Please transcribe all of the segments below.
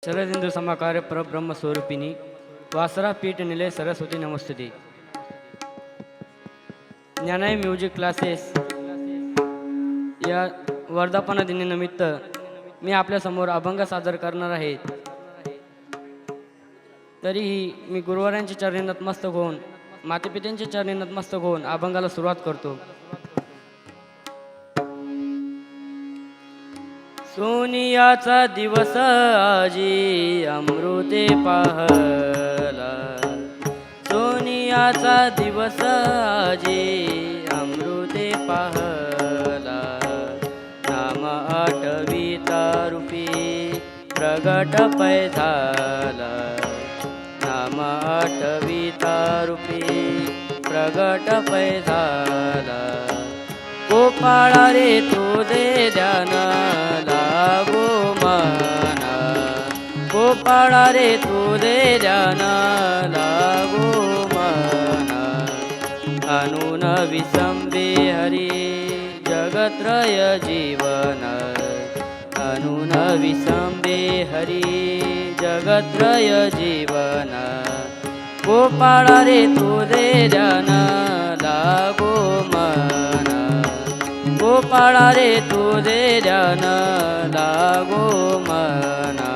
शरदिंदु समाकार परब्रह्म स्वरूपिणी वासरा पीठ निलय सरस्वती नमस्तुते. ज्ञानाई म्युझिक क्लासेस या वर्धापन दिनानिमित्त मी आपल्यासमोर अभंग सादर करणार आहे. तरीही मी गुरुवारांच्या चरणी नतमस्तक होऊन मातेपित्यांच्या चरणी नतमस्तक होऊन अभंगाला सुरुवात करतो. सोनियाचा दिवस आजी अमृते पाहला. सोनियाचा दिवस आजी अमृते पाहला. नाम आठविता रूपी प्रगट पै झाला. नाम आठविता रूपी प्रगट पै झाला. गोपाळा रे तू दे ध्यान लागो मना. गोपाळा रे तू दे ध्यान लागो मना. अनुन विसंबे हरी जगत्रय जीवन. अनुन विसंबे हरी जगत्रय जीवन. गोपाळा रे तू दे ध्यान लागो मना. गोपाळा रे तू दे ध्यान लागो मना.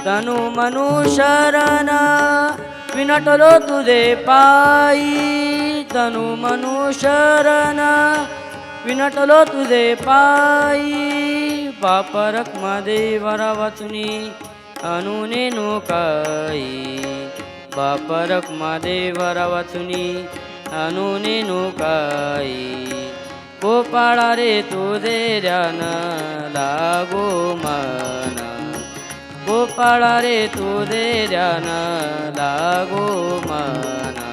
तनु मनु शरण विनटलो तुझे पायी. तनु मनु शरण विनटलो तुझे पायी. पापरक देवरा वाचुनी अनुने नो काही. पापरक देवरा वाचुनी अनुने नो काही. गोपाळा रे तू दे ध्यान लागो मना. गोपाळा रे तू दे ध्यान लागो मना.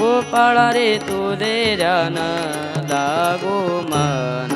गोपाळा रे तू दे ध्यान लागो मना.